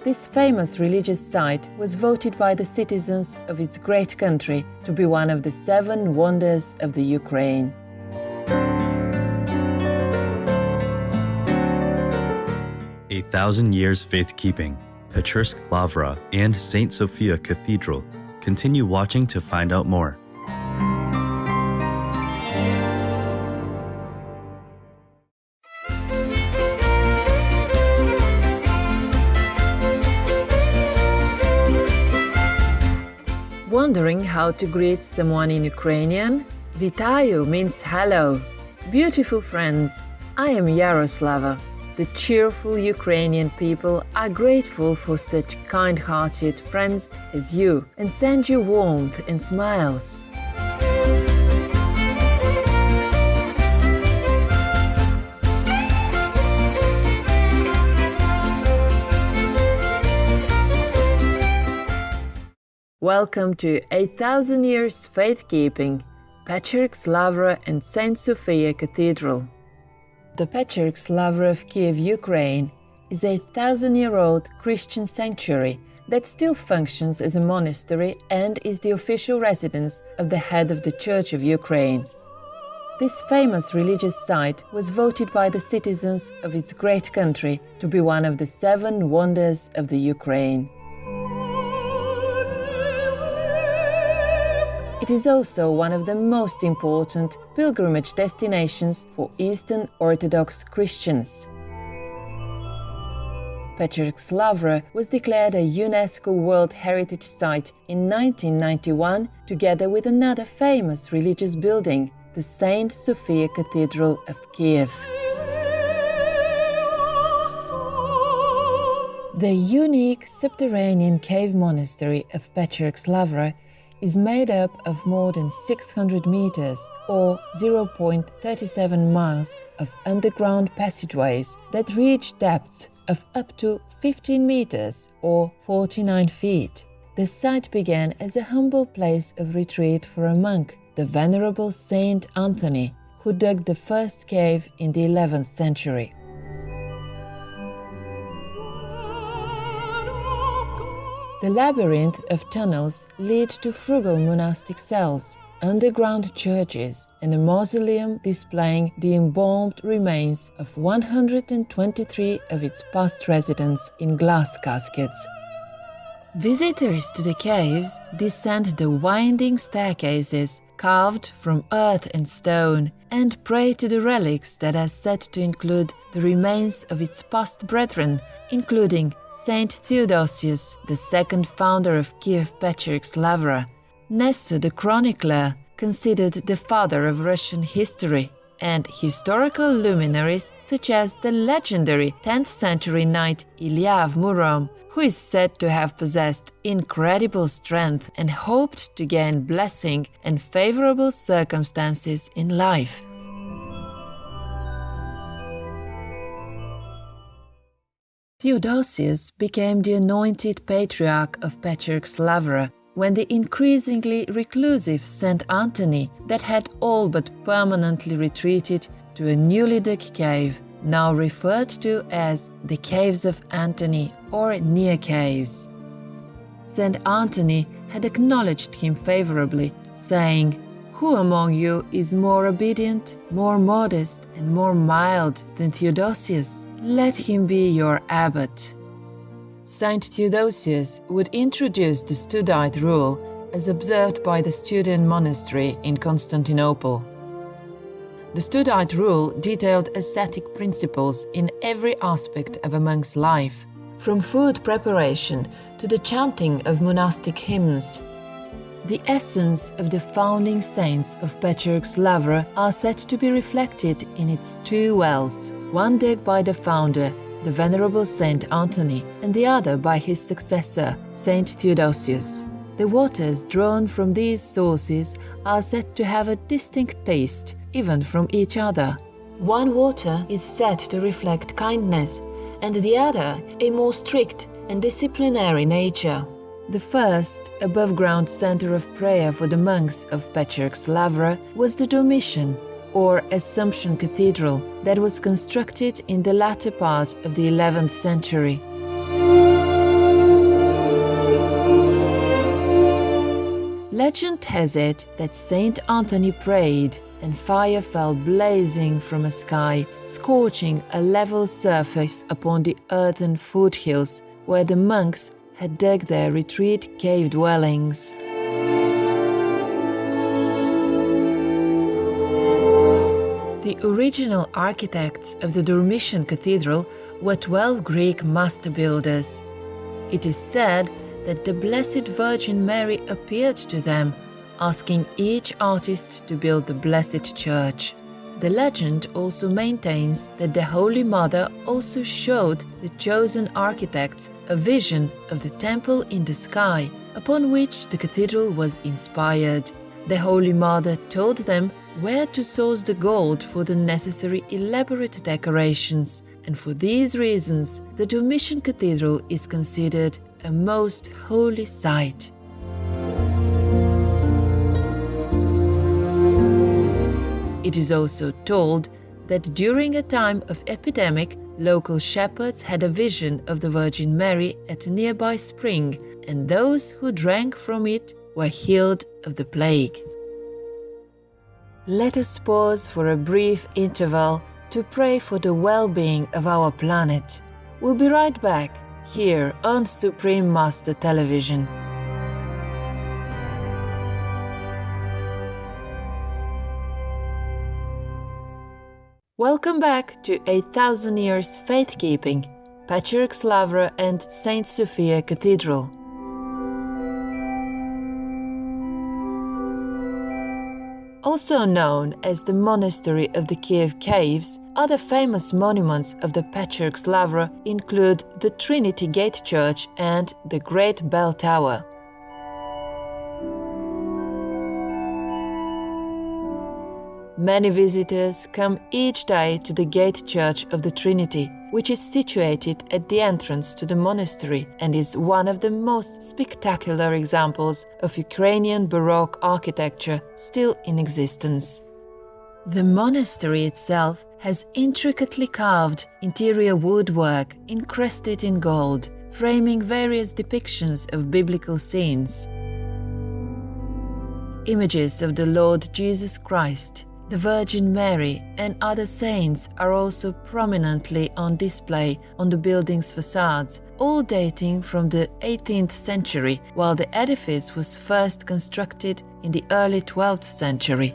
This famous religious site was voted by the citizens of its great country to be one of the 7 wonders of the Ukraine. A 1,000 years faith-keeping, Pechersk Lavra and St. Sophia Cathedral. Continue watching to find out more. Wondering how to greet someone in Ukrainian? Vitayu means hello. Beautiful friends, I am Yaroslava. The cheerful Ukrainian people are grateful for such kind-hearted friends as you and send you warmth and smiles. Welcome to 1,000 years faith-keeping, Pechersk Lavra and St. Sophia Cathedral. The Pechersk Lavra of Kiev, Ukraine, is a 1,000-year-old Christian sanctuary that still functions as a monastery and is the official residence of the head of the Church of Ukraine. This famous religious site was voted by the citizens of its great country to be one of the 7 wonders of the Ukraine. It is also one of the most important pilgrimage destinations for Eastern Orthodox Christians. Pechersk Lavra was declared a UNESCO World Heritage Site in 1991 together with another famous religious building, the Saint Sophia Cathedral of Kiev. The unique subterranean cave monastery of Pechersk Lavra is made up of more than 600 meters or 0.37 miles of underground passageways that reach depths of up to 15 meters or 49 feet. The site began as a humble place of retreat for a monk, the Venerable Saint Anthony, who dug the first cave in the 11th century. The labyrinth of tunnels lead to frugal monastic cells, underground churches, and a mausoleum displaying the embalmed remains of 123 of its past residents in glass caskets. Visitors to the caves descend the winding staircases carved from earth and stone and pray to the relics that are said to include the remains of its past brethren, including Saint Theodosius, the second founder of Kiev-Pechersk Lavra, Nestor the chronicler, considered the father of Russian history, and historical luminaries such as the legendary 10th century knight Ilya of Murom, who is said to have possessed incredible strength and hoped to gain blessing and favorable circumstances in life. Theodosius became the anointed patriarch of Pechersk Lavra when the increasingly reclusive Saint Anthony, that had all but permanently retreated to a newly dug cave, now referred to as the Caves of Anthony or Near Caves. Saint Anthony had acknowledged him favorably, saying, "Who among you is more obedient, more modest, and more mild than Theodosius? Let him be your abbot." Saint Theodosius would introduce the Studite rule as observed by the Student monastery in Constantinople. The Studite rule detailed ascetic principles in every aspect of a monk's life, from food preparation to the chanting of monastic hymns. The essence of the founding saints of Pechersk Lavra are said to be reflected in its 2 wells, one dug by the founder, the Venerable Saint Anthony, and the other by his successor, Saint Theodosius. The waters drawn from these sources are said to have a distinct taste, even from each other. One water is said to reflect kindness, and the other a more strict and disciplinary nature. The first above-ground center of prayer for the monks of Pechersk Lavra was the Domitian, or Assumption Cathedral, that was constructed in the latter part of the 11th century. Legend has it that Saint Anthony prayed, and fire fell blazing from a sky, scorching a level surface upon the earthen foothills where the monks had dug their retreat cave dwellings. The original architects of the Dormition Cathedral were 12 Greek master builders. It is said that the Blessed Virgin Mary appeared to them, asking each artist to build the Blessed Church. The legend also maintains that the Holy Mother also showed the chosen architects a vision of the temple in the sky, upon which the cathedral was inspired. The Holy Mother told them where to source the gold for the necessary elaborate decorations, and for these reasons the Dormition Cathedral is considered a most holy site. It is also told that during a time of epidemic, local shepherds had a vision of the Virgin Mary at a nearby spring, and those who drank from it were healed of the plague. Let us pause for a brief interval to pray for the well-being of our planet. We'll be right back here on Supreme Master Television. Welcome back to 8,000 Years Faith-Keeping, Pechersk Lavra and St. Sophia Cathedral. Also known as the Monastery of the Kiev Caves, other famous monuments of the Pechersk Lavra include the Trinity Gate Church and the Great Bell Tower. Many visitors come each day to the Gate Church of the Trinity, which is situated at the entrance to the monastery and is one of the most spectacular examples of Ukrainian Baroque architecture still in existence. The monastery itself has intricately carved interior woodwork encrusted in gold, framing various depictions of biblical scenes. Images of the Lord Jesus Christ, the Virgin Mary and other saints are also prominently on display on the building's facades, all dating from the 18th century, while the edifice was first constructed in the early 12th century.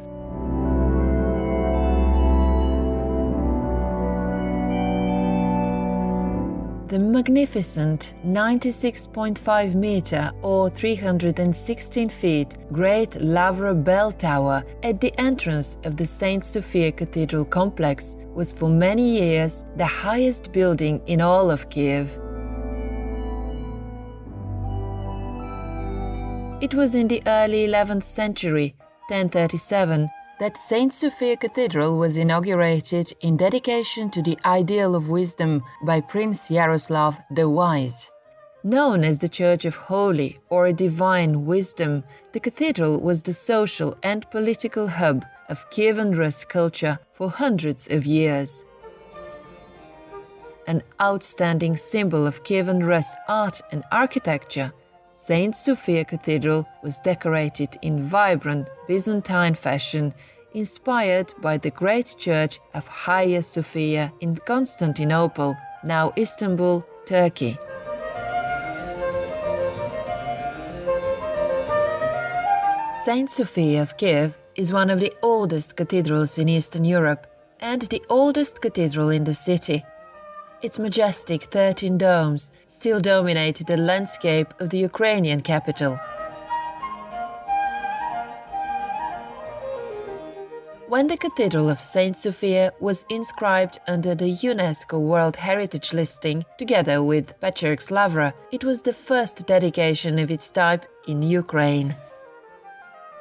The magnificent 96.5 meter or 316 feet Great Lavra Bell Tower at the entrance of the St. Sophia Cathedral complex was for many years the highest building in all of Kiev. It was in the early 11th century, 1037, that St. Sophia Cathedral was inaugurated in dedication to the ideal of wisdom by Prince Yaroslav the Wise. Known as the Church of Holy or Divine Wisdom, the cathedral was the social and political hub of Kievan Rus culture for hundreds of years. An outstanding symbol of Kievan Rus art and architecture, St. Sophia Cathedral was decorated in vibrant Byzantine fashion, inspired by the great church of Hagia Sophia in Constantinople, now Istanbul, Turkey. St. Sophia of Kiev is one of the oldest cathedrals in Eastern Europe and the oldest cathedral in the city. Its majestic 13 domes still dominate the landscape of the Ukrainian capital. When the Cathedral of St. Sophia was inscribed under the UNESCO World Heritage listing together with Pechersk Lavra, it was the first dedication of its type in Ukraine.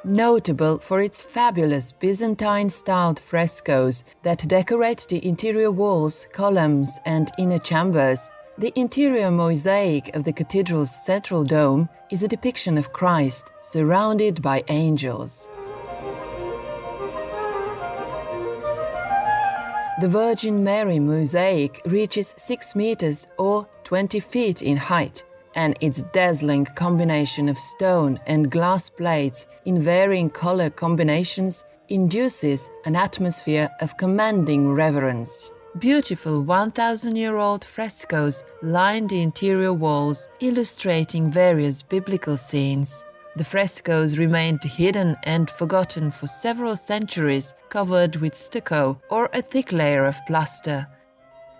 Notable for its fabulous Byzantine-styled frescoes that decorate the interior walls, columns and inner chambers, the interior mosaic of the cathedral's central dome is a depiction of Christ surrounded by angels. The Virgin Mary mosaic reaches 6 meters or 20 feet in height, and its dazzling combination of stone and glass plates in varying color combinations induces an atmosphere of commanding reverence. Beautiful 1,000-year-old frescoes line the interior walls, illustrating various biblical scenes. The frescoes remained hidden and forgotten for several centuries, covered with stucco or a thick layer of plaster.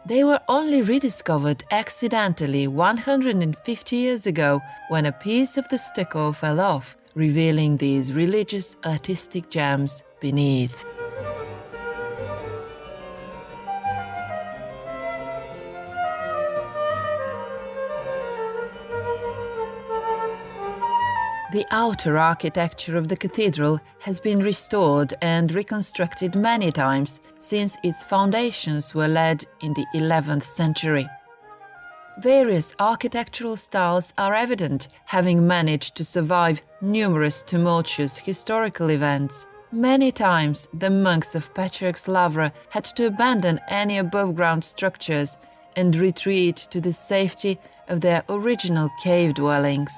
They were only rediscovered accidentally 150 years ago when a piece of the stucco fell off, revealing these religious artistic gems beneath. The outer architecture of the cathedral has been restored and reconstructed many times since its foundations were laid in the 11th century. Various architectural styles are evident, having managed to survive numerous tumultuous historical events. Many times, the monks of Pechersk Lavra had to abandon any above-ground structures and retreat to the safety of their original cave dwellings.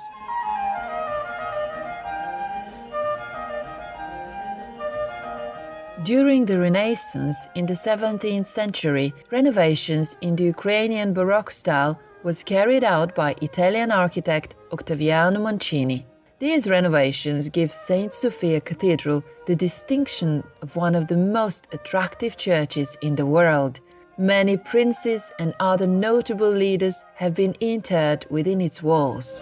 During the Renaissance in the 17th century, renovations in the Ukrainian Baroque style was carried out by Italian architect Ottaviano Mancini. These renovations give St. Sophia Cathedral the distinction of one of the most attractive churches in the world. Many princes and other notable leaders have been interred within its walls.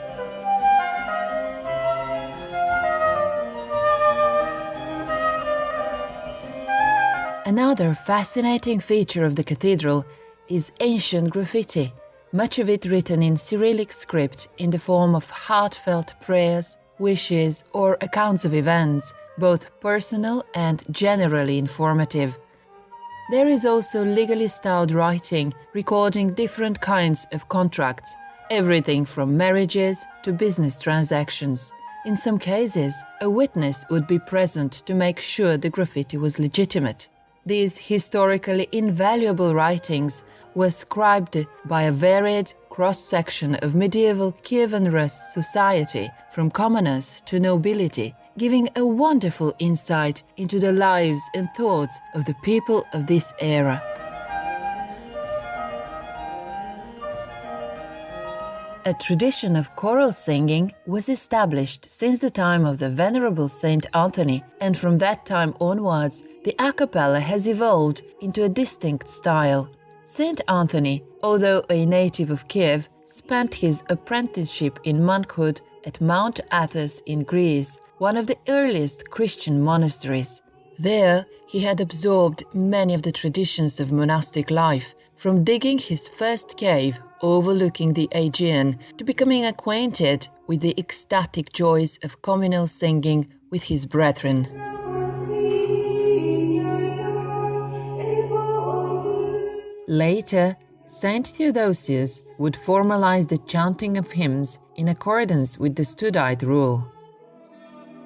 Another fascinating feature of the cathedral is ancient graffiti, much of it written in Cyrillic script in the form of heartfelt prayers, wishes, or accounts of events, both personal and generally informative. There is also legally styled writing recording different kinds of contracts, everything from marriages to business transactions. In some cases, a witness would be present to make sure the graffiti was legitimate. These historically invaluable writings were scribed by a varied cross-section of medieval Kievan Rus society, from commoners to nobility, giving a wonderful insight into the lives and thoughts of the people of this era. A tradition of choral singing was established since the time of the Venerable Saint Anthony, and from that time onwards, the a cappella has evolved into a distinct style. Saint Anthony, although a native of Kiev, spent his apprenticeship in monkhood at Mount Athos in Greece, one of the earliest Christian monasteries. There, he had absorbed many of the traditions of monastic life, from digging his first cave overlooking the Aegean to becoming acquainted with the ecstatic joys of communal singing with his brethren. Later, Saint Theodosius would formalize the chanting of hymns in accordance with the Studite rule.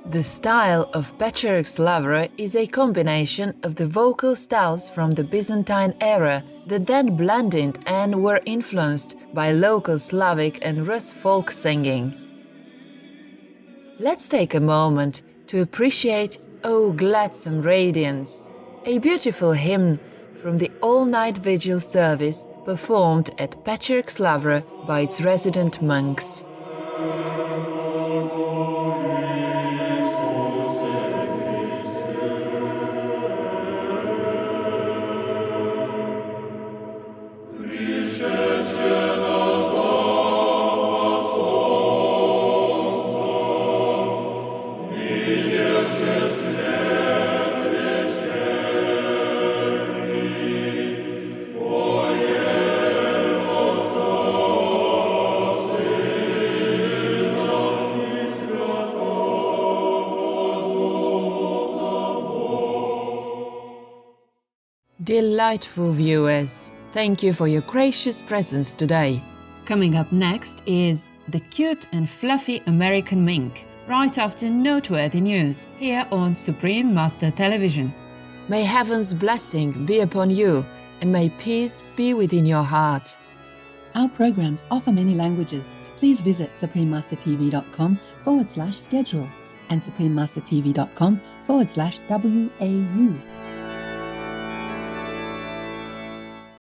The style of Pechersk Lavra is a combination of the vocal styles from the Byzantine era that then blended and were influenced by local Slavic and Rus folk singing. Let's take a moment to appreciate "O Gladsome Radiance," a beautiful hymn from the all-night vigil service performed at Pechersk Lavra by its resident monks. Delightful viewers, thank you for your gracious presence today. Coming up next is the cute and fluffy American mink, right after noteworthy news here on Supreme Master Television. May heaven's blessing be upon you and may peace be within your heart. Our programs offer many languages. Please visit suprememastertv.com/schedule and suprememastertv.com/WAU.